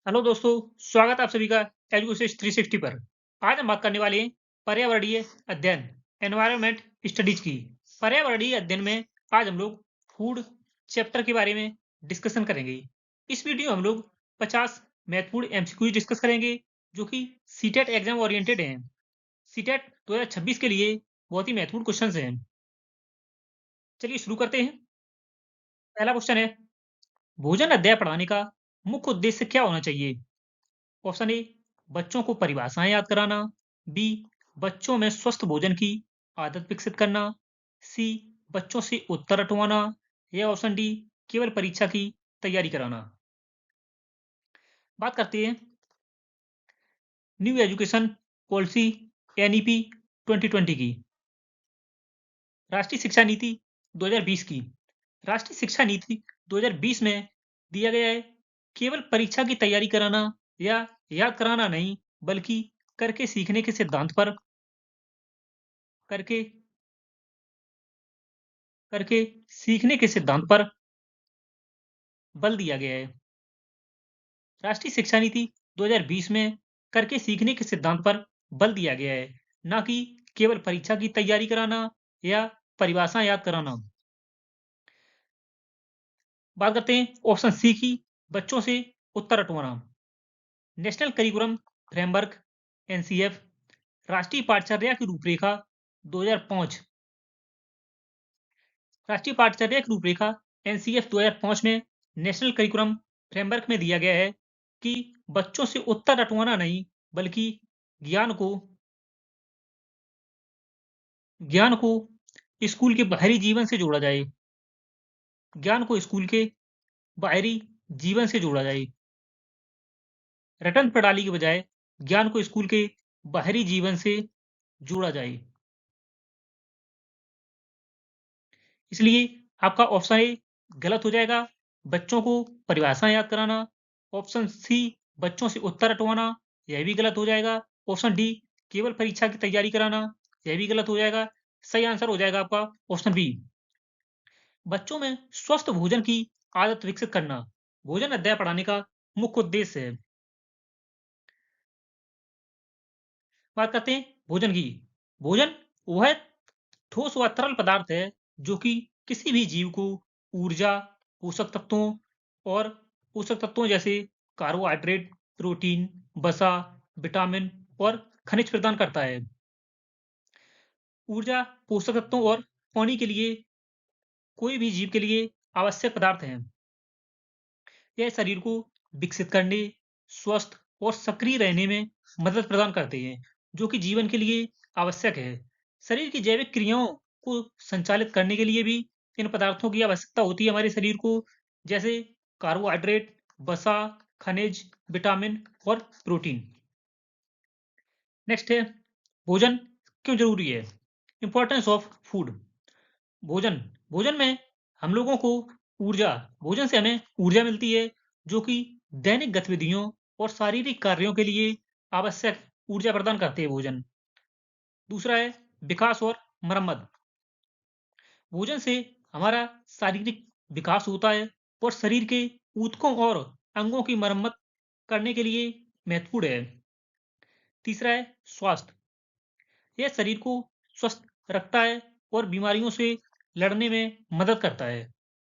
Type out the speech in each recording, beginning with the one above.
Hello दोस्तों, स्वागत है आप सभी का एजुकेशन 360 पर। आज हम बात करने वाले हैं पर्यावरणीय अध्ययन, एनवायरनमेंट स्टडीज की। पर्यावरणीय अध्ययन में आज हम लोग फूड चैप्टर के बारे में डिस्कशन करेंगे। इस वीडियो में हम लोग 50 महत्वपूर्ण एमसीक्यूज डिस्कस करेंगे जो कि सीटेट एग्जाम ओरिएंटेड हैं। सीटेट 2026 के लिए बहुत ही महत्वपूर्ण क्वेश्चन हैं। चलिए शुरू करते हैं। पहला क्वेश्चन है, भोजन अध्याय पढ़ाने का मुख्य उद्देश्य क्या होना चाहिए? ऑप्शन ए, बच्चों को परिभाषाएं याद कराना। बी, बच्चों में स्वस्थ भोजन की आदत विकसित करना। सी, बच्चों से उत्तर रटवाना। या ऑप्शन डी, केवल परीक्षा की तैयारी कराना। बात करते हैं न्यू एजुकेशन पॉलिसी एनईपी 2020 की, राष्ट्रीय शिक्षा नीति 2020 की। राष्ट्रीय शिक्षा नीति 2020 में दिया गया है, केवल परीक्षा की तैयारी कराना या याद कराना नहीं, बल्कि करके सीखने के सिद्धांत पर करके करके सीखने के सिद्धांत पर बल दिया गया है। राष्ट्रीय शिक्षा नीति 2020 में करके सीखने के सिद्धांत पर बल दिया गया है, ना कि केवल परीक्षा की तैयारी कराना या परिभाषा याद कराना। बात करते हैं ऑप्शन सी की, बच्चों से उत्तर रटवाना। नेशनल करिकुलम फ्रेमवर्क एनसीएफ, राष्ट्रीय पाठचर्या की रूपरेखा 2005। राष्ट्रीय पाठचर्या की रूपरेखा एनसीएफ 2005 में नेशनल करिकुलम फ्रेमवर्क में दिया गया है कि बच्चों से उत्तर रटवाना नहीं, बल्कि ज्ञान को ज्ञान को स्कूल के बाहरी जीवन से जोड़ा जाए। ज्ञान को स्कूल के बाहरी जीवन से जोड़ा जाए। रटन प्रणाली के बजाय ज्ञान को स्कूल के बाहरी जीवन से जोड़ा जाए। इसलिए आपका ऑप्शन ए गलत हो जाएगा, बच्चों को परिभाषाएं याद कराना। ऑप्शन सी, बच्चों से उत्तर रटवाना, यह भी गलत हो जाएगा। ऑप्शन डी, केवल परीक्षा की तैयारी कराना, यह भी गलत हो जाएगा। सही आंसर हो जाएगा आपका ऑप्शन बी, बच्चों में स्वस्थ भोजन की आदत विकसित करना भोजन अध्याय पढ़ाने का मुख्य उद्देश्य है। बात करते हैं भोजन की। भोजन वह ठोस व तरल पदार्थ है जो कि किसी भी जीव को ऊर्जा, पोषक तत्वों और पोषक तत्वों जैसे कार्बोहाइड्रेट, प्रोटीन, वसा, विटामिन और खनिज प्रदान करता है। ऊर्जा, पोषक तत्वों और पानी के लिए कोई भी जीव के लिए आवश्यक पदार्थ हैं। यह शरीर को विकसित करने, स्वस्थ और सक्रिय रहने में मदद प्रदान करते हैं, जो कि जीवन के लिए आवश्यक है। शरीर की जैविक क्रियाओं को संचालित करने के लिए भी इन पदार्थों की आवश्यकता होती है हमारे शरीर को, जैसे कार्बोहाइड्रेट, वसा, खनिज, विटामिन और प्रोटीन। नेक्स्ट है, भोजन क्यों जरूरी है? Importance of food. भोजन भोजन में हम लोगों को ऊर्जा भोजन से हमें ऊर्जा मिलती है, जो कि दैनिक गतिविधियों और शारीरिक कार्यों के लिए आवश्यक ऊर्जा प्रदान करते हैं भोजन। दूसरा है विकास और मरम्मत। भोजन से हमारा शारीरिक विकास होता है और शरीर के ऊतकों और अंगों की मरम्मत करने के लिए महत्वपूर्ण है। तीसरा है स्वास्थ्य। यह शरीर को स्वस्थ रखता है और बीमारियों से लड़ने में मदद करता है।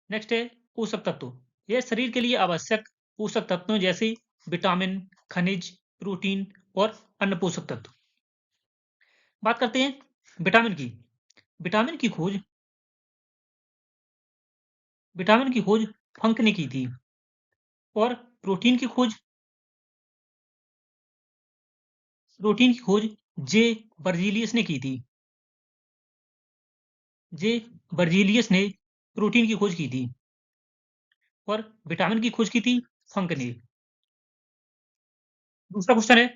नेक्स्ट है पोषक तत्व। यह शरीर के लिए आवश्यक पोषक तत्वों जैसे विटामिन, खनिज, प्रोटीन और अन्य पोषक तत्व। बात करते हैं विटामिन की। विटामिन की खोज विटामिन की खोज फंक ने की थी और प्रोटीन की खोज जे बर्जीलियस ने की थी। जे बर्जीलियस ने प्रोटीन की खोज की थी और विटामिन की खोज की थी फंक ने। दूसरा क्वेश्चन है,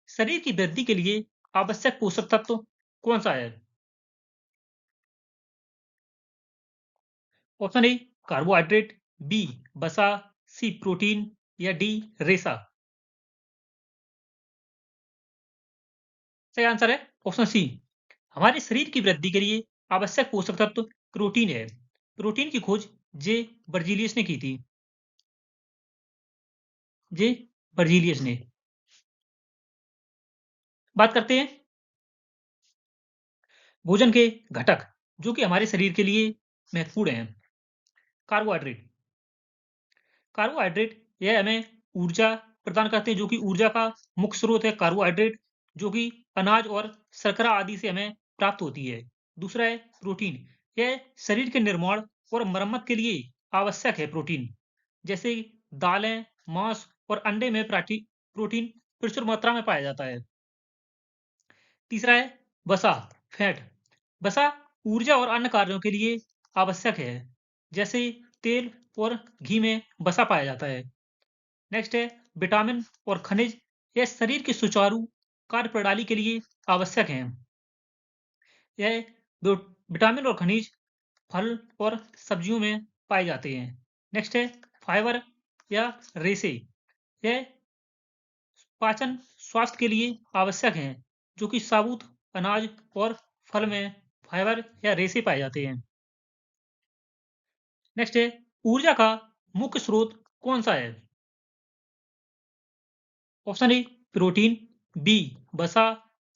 शरीर की वृद्धि के लिए आवश्यक पोषक तत्व कौन सा है? ऑप्शन ए कार्बोहाइड्रेट, बी वसा, सी प्रोटीन या डी रेशा। सही आंसर है ऑप्शन सी, हमारे शरीर की वृद्धि के लिए आवश्यक पोषक तत्व प्रोटीन है। प्रोटीन की खोज जे बर्जीलियस ने की थी। जे बर्जीलियस ने। बात करते हैं भोजन के घटक जो कि हमारे शरीर के लिए महत्वपूर्ण हैं। कार्बोहाइड्रेट। कार्बोहाइड्रेट यह हमें ऊर्जा प्रदान करते हैं, जो कि ऊर्जा का मुख्य स्रोत है कार्बोहाइड्रेट, जो कि अनाज और शर्करा आदि से हमें प्राप्त होती है। दूसरा है प्रोटीन। यह शरीर के निर्माण और मरम्मत के लिए आवश्यक है प्रोटीन। जैसे दालें, मांस और अंडे में प्रोटीन प्रचुर मात्रा में पाया जाता है। तीसरा है वसा, फैट। वसा ऊर्जा और अन्य कार्यों के लिए आवश्यक है। जैसे तेल और घी में वसा पाया जाता है। नेक्स्ट है विटामिन और खनिज। यह शरीर की सुचारू कार्यप्रणाली के लिए आवश्यक हैं। यह विटामिन और खनिज फल और सब्जियों में पाए जाते हैं। नेक्स्ट है फाइबर या रेशे। यह पाचन स्वास्थ्य के लिए आवश्यक हैं, जो कि साबुत अनाज और फल में फाइबर या रेशे पाए जाते हैं। नेक्स्ट है ऊर्जा का मुख्य स्रोत कौन सा है? ऑप्शन ए प्रोटीन, बी वसा,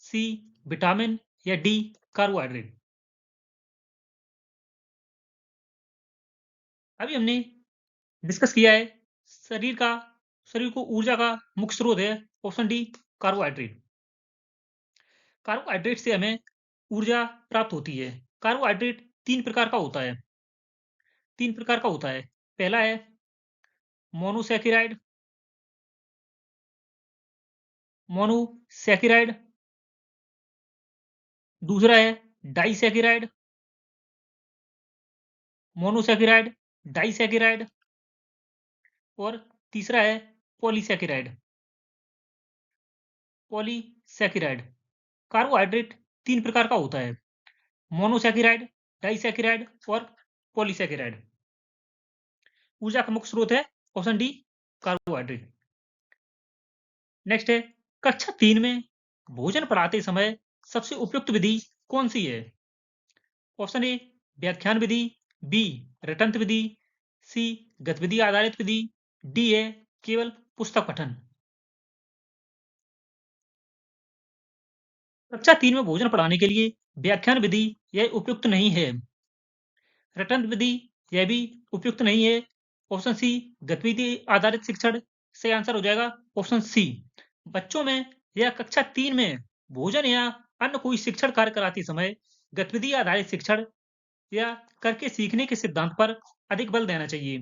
सी विटामिन या डी कार्बोहाइड्रेट। अभी हमने डिस्कस किया है शरीर का शरीर को ऊर्जा का मुख्य स्रोत है ऑप्शन डी कार्बोहाइड्रेट। कार्बोहाइड्रेट से हमें ऊर्जा प्राप्त होती है। कार्बोहाइड्रेट तीन प्रकार का होता है। पहला है मोनोसैकेराइड मोनोसैकेराइड। दूसरा है डाइसैकेराइड मोनोसैकेराइड, डाइसैकेराइड। और तीसरा है पॉलीसैकेराइड पॉलीसैकेराइड। कार्बोहाइड्रेट तीन प्रकार का होता है, मोनोसैकेराइड, डाइसैकेराइड और पॉलीसैकेराइड। ऊर्जा का मुख्य स्रोत है ऑप्शन डी कार्बोहाइड्रेट। नेक्स्ट है कक्षा 3 में भोजन पढ़ाते समय सबसे उपयुक्त विधि कौन सी है? ऑप्शन ए व्याख्यान विधि, बी रटंत विधि, सी गतिविधि आधारित विधि, डी है केवल पुस्तक पठन। कक्षा 3 में भोजन पढ़ाने के लिए व्याख्यान विधि यह उपयुक्त नहीं है। रटंत विधि यह भी उपयुक्त नहीं है। ऑप्शन सी गतिविधि आधारित शिक्षण से आंसर हो जाएगा ऑप्शन सी। बच्चों में या कक्षा 3 में भोजन या अन्य कोई शिक्षण कार्य कराते समय गतिविधि आधारित शिक्षण या करके सीखने के सिद्धांत पर अधिक बल देना चाहिए,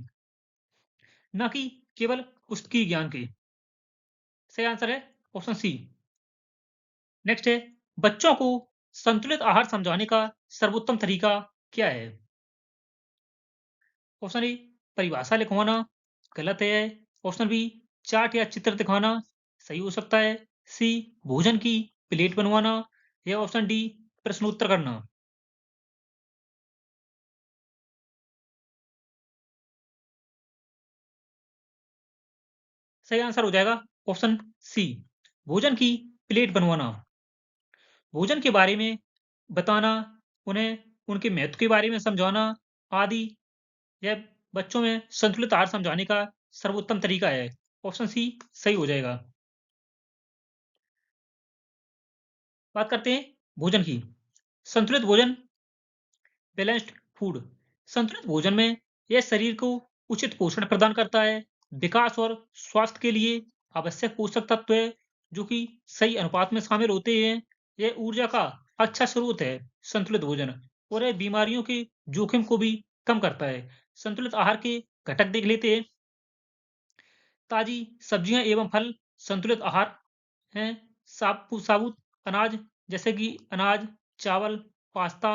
न कि केवल पुस्तकीय ज्ञान के। सही आंसर है ऑप्शन सी। नेक्स्ट है बच्चों को संतुलित आहार समझाने का सर्वोत्तम तरीका क्या है? ऑप्शन ए परिभाषा लिखवाना, गलत है। ऑप्शन बी चार्ट या चित्र दिखाना, सही हो सकता है। सी भोजन की प्लेट बनवाना या ऑप्शन डी प्रश्नोत्तर करना। सही आंसर हो जाएगा ऑप्शन सी भोजन की प्लेट बनवाना। भोजन के बारे में बताना, उन्हें उनके महत्व के बारे में समझाना आदि यह बच्चों में संतुलित आहार समझाने का सर्वोत्तम तरीका है। ऑप्शन सी सही हो जाएगा। बात करते हैं भोजन की। संतुलित भोजन, बैलेंस्ड फूड। संतुलित भोजन में यह शरीर को उचित पोषण प्रदान करता है, विकास और स्वास्थ्य के लिए आवश्यक पोषक तत्व है जो कि सही अनुपात में शामिल होते हैं। यह ऊर्जा का अच्छा स्रोत है संतुलित भोजन, और यह बीमारियों के जोखिम को भी कम करता है। संतुलित आहार के घटक देख लेते हैं। ताजी सब्जियां एवं फल संतुलित आहार हैं। साबुत अनाज जैसे कि अनाज, चावल, पास्ता।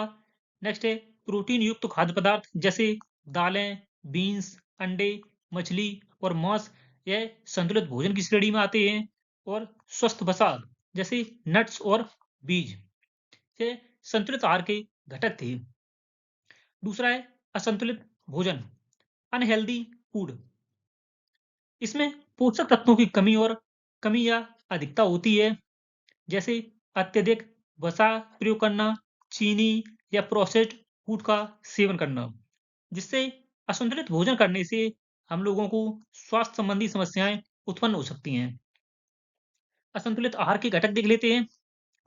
नेक्स्ट है प्रोटीन युक्त खाद्य पदार्थ जैसे दालें, बीन्स, अंडे, मछली और मांस, यह संतुलित भोजन की श्रेणी में आते हैं। और स्वस्थ वसा जैसे नट्स और बीज, ये संतुलित आहार के घटक थे। दूसरा है असंतुलित भोजन, अनहेल्दी फूड। इसमें पोषक तत्वों की कमी या अधिकता होती है। जैसे अत्यधिक वसा प्रयोग करना, चीनी या प्रोसेस्ड फूड का सेवन करना, जिससे असंतुलित भोजन करने से हम लोगों को स्वास्थ्य संबंधी समस्याएं उत्पन्न हो सकती हैं। असंतुलित आहार के घटक देख लेते हैं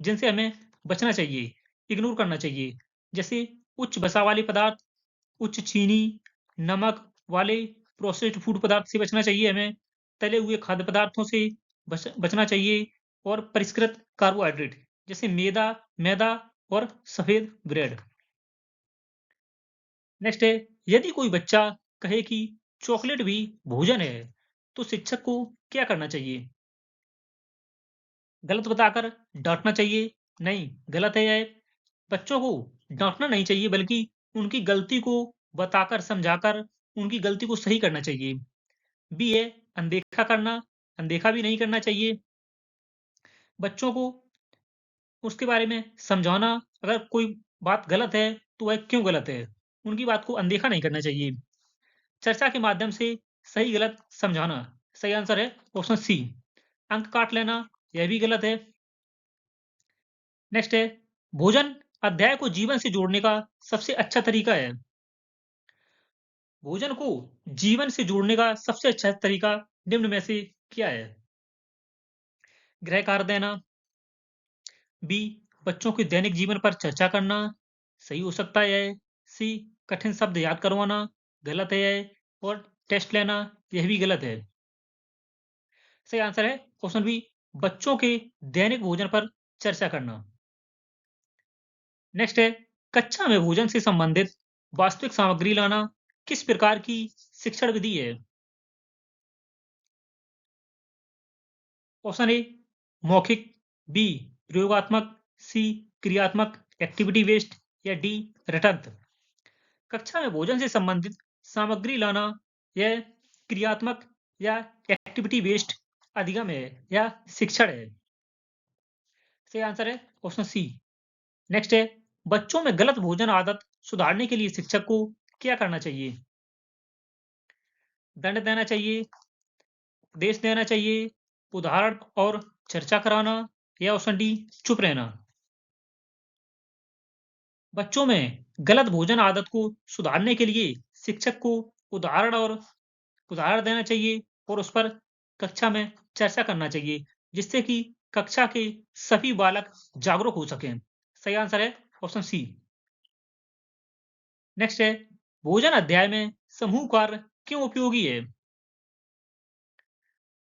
जिनसे हमें बचना चाहिए, इग्नोर करना चाहिए। जैसे उच्च वसा वाले पदार्थ, उच्च चीनी, नमक वाले प्रोसेस्ड फूड पदार्थ से बचना चाहिए हमें। तले हुए खाद्य पदार्थों से बचना चाहिए और परिष्कृत कार्बोहाइड्रेट जैसे मैदा और सफेद ब्रेड। नेक्स्ट है, यदि कोई बच्चा कहे कि चॉकलेट भी भोजन है, तो शिक्षक को क्या करना चाहिए? गलत बताकर डाँटना चाहिए? नहीं, गलत है यह। बच्चों को डाँटना नहीं चाहिए बल्कि उनकी गलती को बताकर, समझाकर उनकी गलती को सही करना चाहिए। बी है अनदेखा भी नहीं करना चाहिए। बच्चों को उसके बारे में समझाना, अगर कोई बात गलत है, तो वह क्यों गलत है, उनकी बात को अनदेखा नहीं करना चाहिए। चर्चा के माध्यम से सही-गलत समझाना। सही आंसर है ऑप्शन सी। अंक काट लेना, यह भी गलत है। नेक्स्ट है, भोजन अध्याय को जीवन से जोड़ने का सबसे अच्छा तरीका है। भोजन को जीवन से जोड़ने का सबसे अच्छा तरीका निम्न में से क्या है? गृह कार्य देना, बी बच्चों के दैनिक जीवन पर चर्चा करना, सही हो सकता है यह। सी कठिन शब्द याद करवाना, गलत है यह। और टेस्ट लेना, यह भी गलत है। सही आंसर है ऑप्शन बी, बच्चों के दैनिक भोजन पर चर्चा करना। नेक्स्ट है, कक्षा में भोजन से संबंधित वास्तविक सामग्री लाना किस प्रकार की शिक्षण विधि है? ऑप्शन ए मौखिक, बी प्रयोगात्मक, सी क्रियात्मक एक्टिविटी बेस्ड या डी रटंत। कक्षा में भोजन से संबंधित सामग्री लाना यह क्रियात्मक या एक्टिविटी बेस्ड अधिगम है या शिक्षण है। सही आंसर है ऑप्शन सी। नेक्स्ट है, बच्चों में गलत भोजन आदत सुधारने के लिए शिक्षक को क्या करना चाहिए? दंड देना चाहिए, उपदेश देना चाहिए, उदाहरण और चर्चा कराना या ऑप्शन डी चुप रहना। बच्चों में गलत भोजन आदत को सुधारने के लिए शिक्षक को उदाहरण देना चाहिए और उस पर कक्षा में चर्चा करना चाहिए, जिससे कि कक्षा के सभी बालक जागरूक हो सकें। सही आंसर है ऑप्शन सी। नेक्स्ट है, भोजन अध्याय में समूह कार्य क्यों उपयोगी है?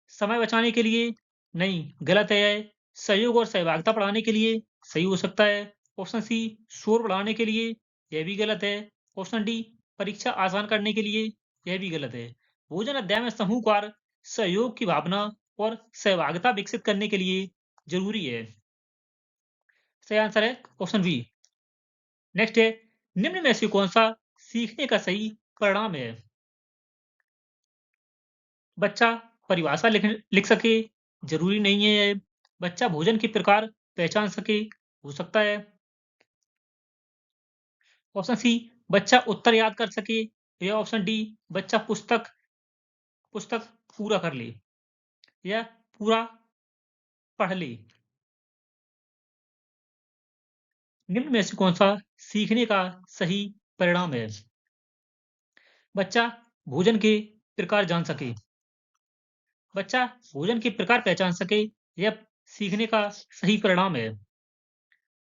समय बचाने के लिए? नहीं, गलत है यह। सहयोग और सहभागिता बढ़ाने के लिए? सही हो सकता है। ऑप्शन सी शोर बढ़ाने के लिए? यह भी गलत है। ऑप्शन डी परीक्षा आसान करने के लिए? यह भी गलत है। भोजन अध्याय में समूह कार्य सहयोग की भावना और सहभागिता विकसित करने के लिए जरूरी है। सही आंसर है ऑप्शन बी। नेक्स्ट है, निम्न में से कौन सा सीखने का सही परिणाम है? बच्चा परिभाषा लिख सके, जरूरी नहीं है ये। बच्चा भोजन के प्रकार पहचान सके, हो सकता है। ऑप्शन सी बच्चा उत्तर याद कर सके या ऑप्शन डी बच्चा पुस्तक पुस्तक पूरा कर ले या पूरा पढ़ ले। निम्न में से कौन सा सीखने का सही परिणाम है? बच्चा भोजन के प्रकार जान सके, बच्चा भोजन के प्रकार पहचान सके, यह सीखने का सही परिणाम है।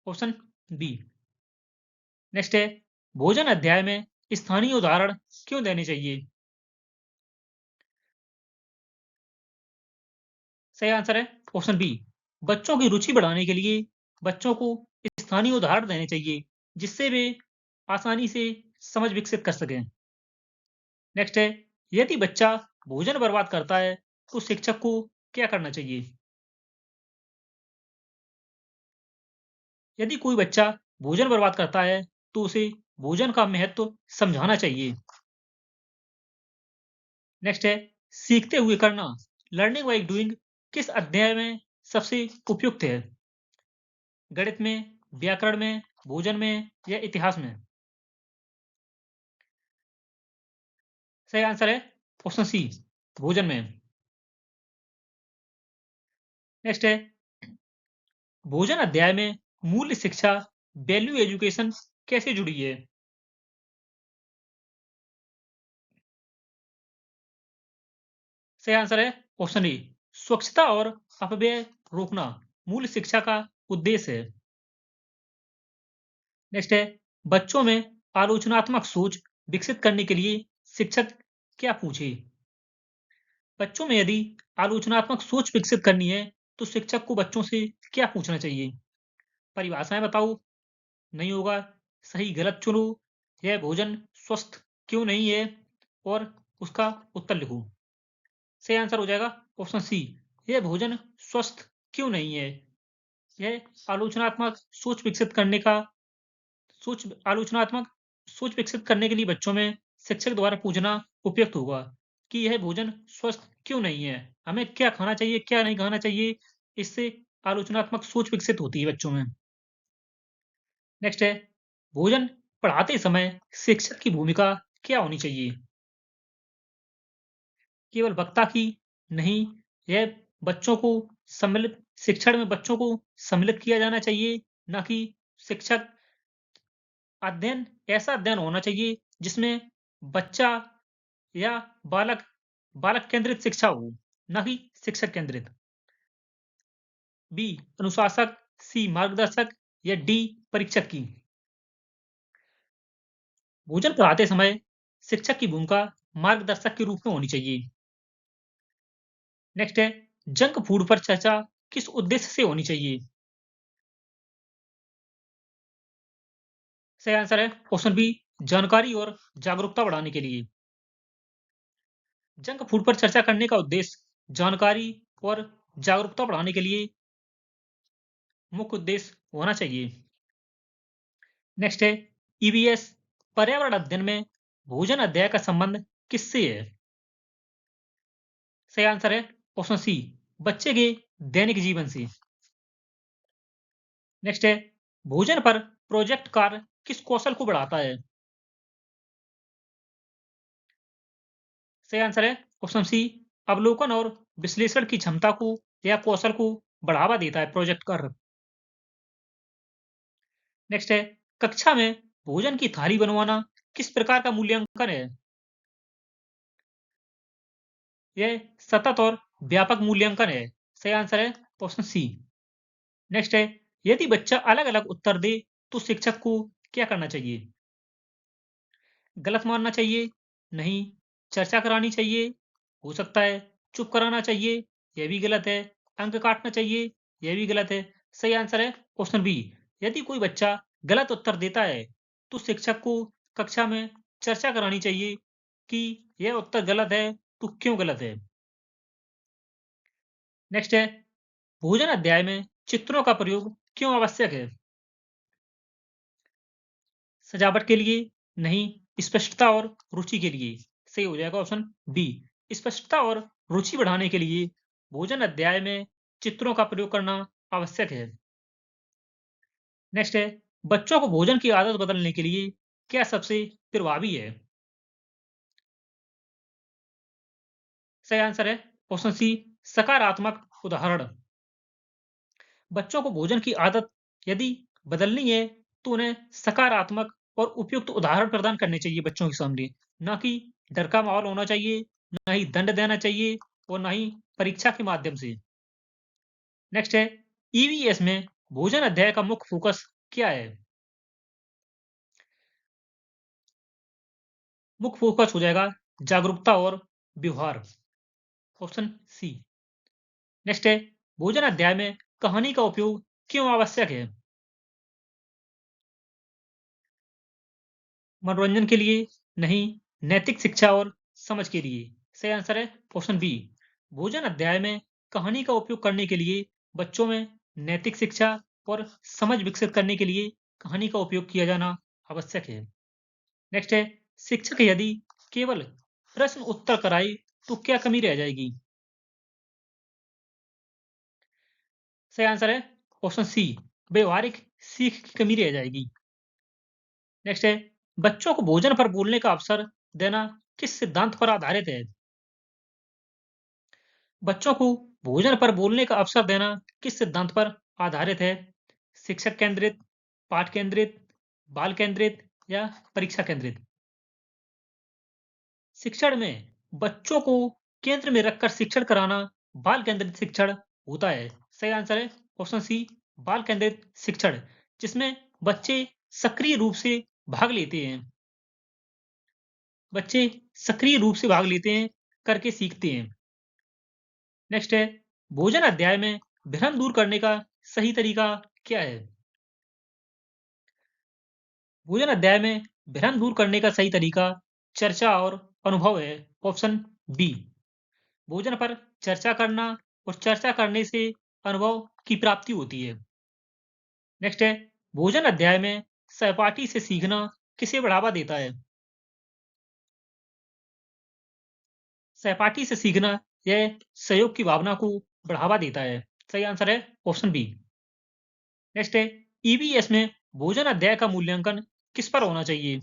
Option B. नेक्स्ट है, भोजन अध्याय में स्थानीय उदाहरण क्यों देने चाहिए? सही आंसर है ऑप्शन बी। बच्चों की रुचि बढ़ाने के लिए बच्चों को स्थानीय उदाहरण देने चाहिए, जिससे वे आसानी से समझ विकसित कर सकें। नेक्स्ट है, यदि बच्चा भोजन बर्बाद करता है, तो शिक्षक को क्या करना चाहिए? यदि कोई बच्चा भोजन बर्बाद करता है, तो उसे भोजन का महत्व समझाना चाहिए। नेक्स्ट है, सीखते हुए करना, लर्निंग बाय डूइंग किस अध्याय में सबसे उपयुक्त है? गणित में, व्याकरण में, भोजन में या इतिहास में? सही आंसर है ऑप्शन सी, भोजन में। नेक्स्ट है, भोजन अध्याय में मूल्य शिक्षा वैल्यू एजुकेशन कैसे जुड़ी है? सही आंसर है ऑप्शन ए स्वच्छता और अपव्यय रोकना मूल शिक्षा का उद्देश्य है। नेक्स्ट है बच्चों में आलोचनात्मक सोच विकसित करने के लिए शिक्षक क्या पूछे। बच्चों में यदि आलोचनात्मक सोच विकसित करनी है तो शिक्षक को बच्चों से क्या पूछना चाहिए। परिभाषाएं बताओ, नहीं होगा, सही गलत चुनो, यह भोजन स्वस्थ क्यों नहीं है और उसका उत्तर लिखो। सही आंसर हो जाएगा ऑप्शन सी, यह भोजन स्वस्थ क्यों नहीं है। यह आलोचनात्मक सोच विकसित करने का सोच आलोचनात्मक सोच विकसित करने के लिए बच्चों में शिक्षक द्वारा पूछना उपयुक्त होगा कि यह भोजन स्वस्थ क्यों नहीं है, हमें क्या खाना चाहिए, क्या नहीं खाना चाहिए। इससे आलोचनात्मक सोच विकसित होती है बच्चों में। नेक्स्ट है भोजन पढ़ाते समय शिक्षक की भूमिका क्या होनी चाहिए। केवल वक्ता की नहीं, यह बच्चों को सम्मिलित शिक्षण में बच्चों को सम्मिलित किया जाना चाहिए, ना कि शिक्षक अध्ययन ऐसा अध्ययन होना चाहिए जिसमें बच्चा या बालक बालक केंद्रित शिक्षा हो, ना कि शिक्षक केंद्रित। बी अनुशासक, सी मार्गदर्शक या डी परीक्षक की। भोजन पढ़ाते समय शिक्षक की भूमिका मार्गदर्शक के रूप में होनी चाहिए। नेक्स्ट है जंक फूड पर चर्चा किस उद्देश्य से होनी चाहिए। सही आंसर है ऑप्शन बी जानकारी और जागरूकता बढ़ाने के लिए। जंक फूड पर चर्चा करने का उद्देश्य जानकारी और जागरूकता बढ़ाने के लिए मुख्य उद्देश्य होना चाहिए। नेक्स्ट है ईवीएस पर्यावरण अध्ययन में भोजन अध्याय का संबंध किससे है। सही आंसर है ऑप्शन सी बच्चे के दैनिक जीवन से। नेक्स्ट है भोजन पर प्रोजेक्ट कार्य किस कौशल को बढ़ाता है। सही आंसर है ऑप्शन सी अवलोकन और विश्लेषण की क्षमता को या कौशल को बढ़ावा देता है प्रोजेक्ट कार्य। नेक्स्ट है कक्षा में भोजन की थाली बनवाना किस प्रकार का मूल्यांकन है। यह सतत और व्यापक मूल्यांकन है। सही आंसर है ऑप्शन सी। नेक्स्ट है यदि बच्चा अलग अलग उत्तर दे तो शिक्षक को क्या करना चाहिए। गलत मानना चाहिए, नहीं, चर्चा करानी चाहिए, हो सकता है चुप कराना चाहिए, यह भी गलत है, अंक काटना चाहिए, यह भी गलत है। सही आंसर है ऑप्शन बी। यदि कोई बच्चा गलत उत्तर देता है तो शिक्षक को कक्षा में चर्चा करानी चाहिए कि यह उत्तर गलत है तो क्यों गलत है। नेक्स्ट है भोजन अध्याय में चित्रों का प्रयोग क्यों आवश्यक है। सजावट के लिए, नहीं, स्पष्टता और रुचि के लिए। सही हो जाएगा ऑप्शन बी। स्पष्टता और रुचि बढ़ाने के लिए भोजन अध्याय में चित्रों का प्रयोग करना आवश्यक है। नेक्स्ट है बच्चों को भोजन की आदत बदलने के लिए क्या सबसे प्रभावी है। सही आंसर है ऑप्शन सी सकारात्मक उदाहरण। बच्चों को भोजन की आदत यदि बदलनी है तो उन्हें सकारात्मक और उपयुक्त उदाहरण प्रदान करने चाहिए बच्चों के सामने, ना कि डर का माहौल होना चाहिए, ना ही दंड देना चाहिए और ना ही परीक्षा के माध्यम से। नेक्स्ट है ईवीएस में भोजन अध्याय का मुख्य फोकस क्या है। मुख्य फोकस हो जाएगा जागरूकता और व्यवहार, ऑप्शन सी। नेक्स्ट है भोजन अध्याय में कहानी का उपयोग क्यों आवश्यक है। मनोरंजन के लिए, नहीं, नैतिक शिक्षा और समझ के लिए। सही आंसर है ऑप्शन बी। भोजन अध्याय में कहानी का उपयोग करने के लिए बच्चों में नैतिक शिक्षा और समझ विकसित करने के लिए कहानी का उपयोग किया जाना आवश्यक है। नेक्स्ट है शिक्षक यदि केवल प्रश्न उत्तर कराए तो क्या कमी रह जाएगी। सही आंसर है ऑप्शन सी व्यवहारिक सीख की कमी रह जाएगी। नेक्स्ट है बच्चों को भोजन पर बोलने का अवसर देना किस सिद्धांत पर आधारित है। बच्चों को भोजन पर बोलने का अवसर देना किस सिद्धांत पर आधारित है। शिक्षक केंद्रित, पाठ केंद्रित, बाल केंद्रित या परीक्षा केंद्रित। शिक्षण में बच्चों को केंद्र में रखकर शिक्षण कराना बाल केंद्रित शिक्षण होता है। सही आंसर है ऑप्शन सी, बाल केंद्रित शिक्षण, जिसमें बच्चे सक्रिय रूप से भाग लेते हैं। बच्चे सक्रिय रूप से भाग लेते हैं, करके सीखते हैं। नेक्स्ट है, भोजन अध्याय में भ्रम दूर करने का सही तरीका क्या है? भोजन अध्याय में भ्रम दूर करने का सही तरीका चर्चा और अनुभव है। ऑप्शन बी, भोजन पर चर्चा करना और चर्चा करने से अनुभव की प्राप्ति होती है। नेक्स्ट है, भोजन अध्याय में सहपाठी से सीखना किसे बढ़ावा देता है? सहपाठी से सीखना यह सहयोग की भावना को बढ़ावा देता है। सही आंसर है ऑप्शन बी। नेक्स्ट है, ईवीएस में भोजन अध्याय का मूल्यांकन किस पर होना चाहिए?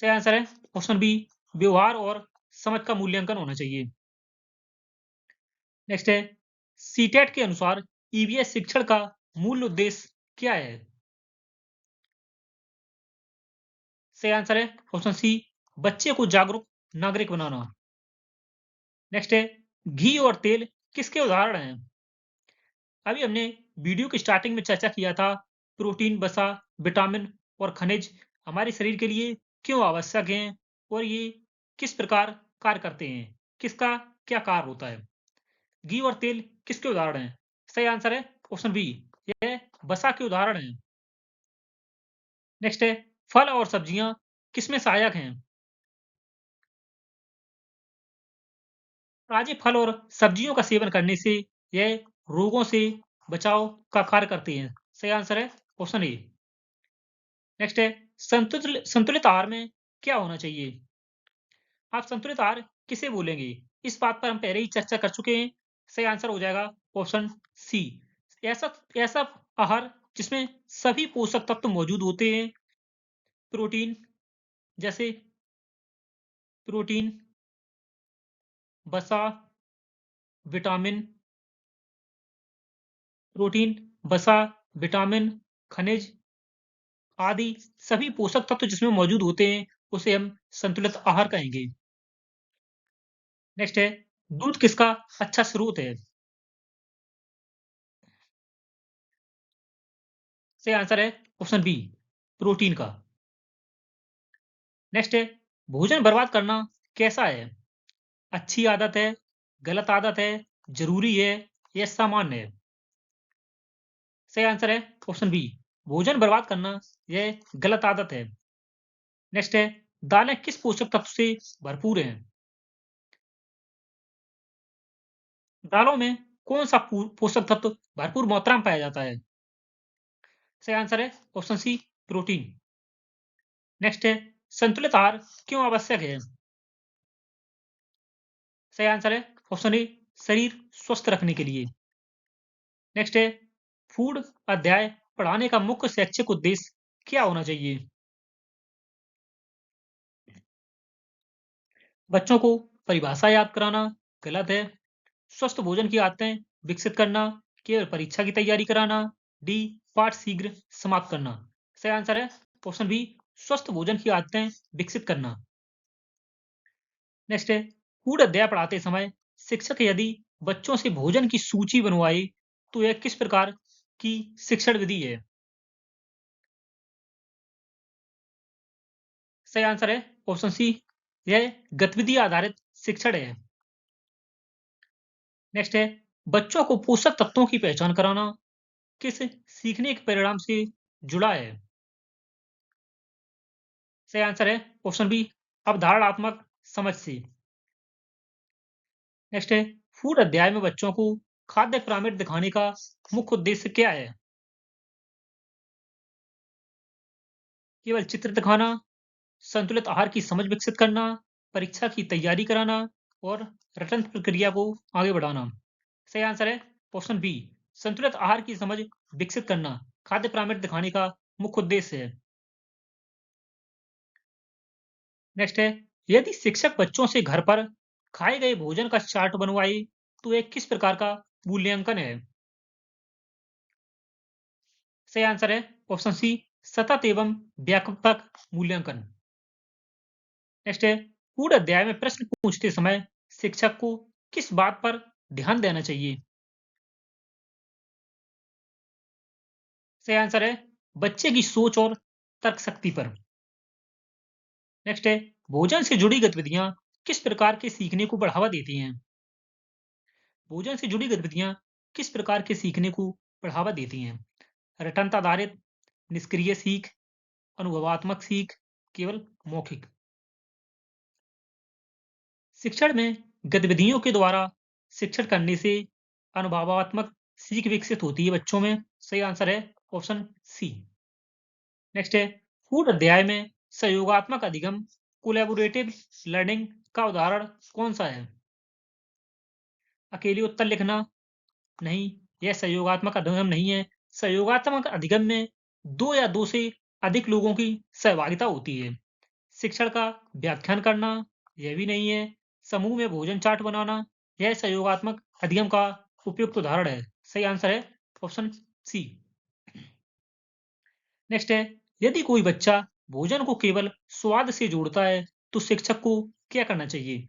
सही आंसर है ऑप्शन बी, व्यवहार और समझ का मूल्यांकन होना चाहिए। नेक्स्ट है, सीटेट के अनुसार ईवीएस शिक्षण का मूल उद्देश्य क्या है? सही आंसर है ऑप्शन सी, बच्चे को जागरूक नागरिक बनाना। नेक्स्ट है, घी और तेल किसके उदाहरण हैं? अभी हमने वीडियो की स्टार्टिंग में चर्चा किया था, प्रोटीन, वसा, विटामिन और खनिज हमारे शरीर के लिए क्यों आवश्यक हैं और ये किस प्रकार कार्य करते हैं, किसका क्या कार्य होता है। घी और तेल किसके उदाहरण हैं? सही आंसर है ऑप्शन बी, यह वसा के उदाहरण हैं। नेक्स्ट है, फल और सब्जियां किसमें सहायक हैं? ताजे फल और सब्जियों का सेवन करने से यह रोगों से बचाव का कार्य करते हैं। सही आंसर है ऑप्शन ए। नेक्स्ट है, संतुलित संतुलित आहार में क्या होना चाहिए? आप संतुलित आहार किसे बोलेंगे? इस बात पर हम पहले ही चर्चा कर चुके हैं। सही आंसर हो जाएगा ऑप्शन सी, ऐसा ऐसा आहार जिसमें सभी पोषक तत्व मौजूद होते हैं। प्रोटीन, जैसे प्रोटीन, वसा, विटामिन, प्रोटीन, वसा, विटामिन, खनिज आदि सभी पोषक तत्व जिसमें मौजूद होते हैं, उसे हम संतुलित आहार कहेंगे। नेक्स्ट है, दूध किसका अच्छा स्रोत है? सही आंसर है ऑप्शन बी, प्रोटीन का। नेक्स्ट है, भोजन बर्बाद करना कैसा है? अच्छी आदत है, गलत आदत है, जरूरी है या सामान्य है? सही आंसर है ऑप्शन बी, भोजन बर्बाद करना यह गलत आदत है। नेक्स्ट है, दालें किस पोषक तत्व से भरपूर हैं? दालों में कौन सा पोषक तत्व भरपूर मात्रा में पाया जाता है? सही आंसर है ऑप्शन सी, प्रोटीन। नेक्स्ट है, संतुलित आहार क्यों आवश्यक है? सही आंसर है ऑप्शन ए, शरीर स्वस्थ रखने के लिए। नेक्स्ट है, फूड अध्याय पढ़ाने का मुख्य शैक्षिक उद्देश्य क्या होना चाहिए? बच्चों को परिभाषा याद कराना गलत है। स्वस्थ भोजन की आदतें विकसित करना, केवल परीक्षा की तैयारी कराना, डी, पाठ शीघ्र समाप्त करना। सही आंसर है ऑप्शन बी, स्वस्थ भोजन की आदतें विकसित करना। नेक्स्ट है, फूड अध्याय पढ़ाते समय शिक्षक यदि बच्चों से भोजन की सूची बनवाए तो यह किस प्रकार की शिक्षण विधि है? सही आंसर है ऑप्शन सी, यह गतिविधि आधारित शिक्षण है। नेक्स्ट है, बच्चों को पोषक तत्वों की पहचान कराना किस सीखने के परिणाम से जुड़ा है? सही आंसर है ऑप्शन बी, अवधारणात्मक समझ से। नेक्स्ट है, फूड अध्याय में बच्चों को खाद्य पिरामिड दिखाने का मुख्य उद्देश्य क्या है? केवल चित्र दिखाना, संतुलित आहार की समझ विकसित करना, परीक्षा की तैयारी कराना और रटन प्रक्रिया को आगे बढ़ाना। सही आंसर है ऑप्शन बी, संतुलित आहार की समझ विकसित करना खाद्य पिरामिड दिखाने का मुख्य उद्देश्य है। नेक्स्ट है, यदि शिक्षक बच्चों से घर पर खाए गए भोजन का चार्ट बनवाए तो यह किस प्रकार का मूल्यांकन है? सही आंसर है ऑप्शन सी, सतत एवं व्यापक मूल्यांकन। नेक्स्ट है, पूर्ण अध्याय में प्रश्न पूछते समय शिक्षक को किस बात पर ध्यान देना चाहिए? सही आंसर है बच्चे की सोच और तर्क शक्ति पर। नेक्स्ट है भोजन से जुड़ी गतिविधियां किस प्रकार के सीखने को बढ़ावा देती हैं? भोजन से जुड़ी गतिविधियां किस प्रकार के सीखने को बढ़ावा देती हैं? रटनता आधारित, निष्क्रिय सीख, अनुभवात्मक सीख, केवल मौखिक। शिक्षण में गतिविधियों के द्वारा शिक्षण करने से अनुभवात्मक सीख विकसित होती है बच्चों में। सही आंसर है ऑप्शन सी। नेक्स्ट है पूर्ण अध्याय में सहयोगात्मक अधिगम कोलैबोरेटिव लर्निंग का उदाहरण कौन सा है? अकेले उत्तर लिखना नहीं, यह सहयोगात्मक अधिगम नहीं है। सहयोगात्मक अधिगम में दो या दो से अधिक लोगों की सहभागिता होती है। शिक्षण का व्याख्यान करना यह भी नहीं है। समूह में भोजन चार्ट बनाना यह सहयोगात्मक अधिगम का उपयुक्त उदाहरण है। सही आंसर है ऑप्शन सी। नेक्स्ट है यदि कोई बच्चा भोजन को केवल स्वाद से जोड़ता है तो शिक्षक को क्या करना चाहिए?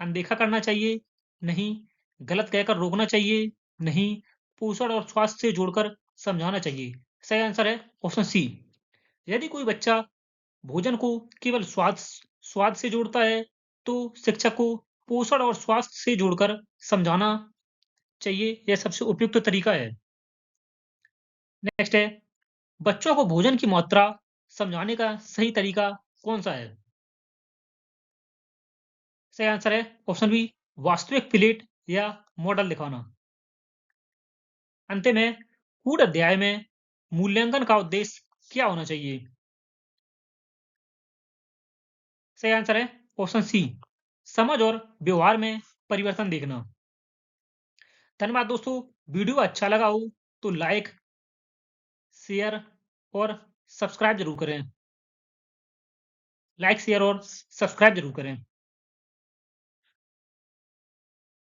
अनदेखा करना चाहिए? नहीं। गलत कहकर रोकना चाहिए? नहीं। पोषण और स्वास्थ्य से जोड़कर समझाना चाहिए। सही आंसर है ऑप्शन सी। यदि कोई बच्चा भोजन को केवल स्वाद स्वाद से जोड़ता है तो शिक्षक को पोषण और स्वास्थ्य से जोड़कर समझाना चाहिए। यह सबसे उपयुक्त तरीका है। नेक्स्ट है बच्चों को भोजन की मात्रा समझाने का सही तरीका कौन सा है? सही आंसर है ऑप्शन बी वास्तविक प्लेट या मॉडल दिखाना। अंत में पूर्ण अध्याय में मूल्यांकन का उद्देश्य क्या होना चाहिए? सही आंसर है ऑप्शन सी समझ और व्यवहार में परिवर्तन देखना। धन्यवाद दोस्तों। वीडियो अच्छा लगा हो तो लाइक, शेयर और सब्सक्राइब जरूर करें। लाइक, शेयर और सब्सक्राइब जरूर करें।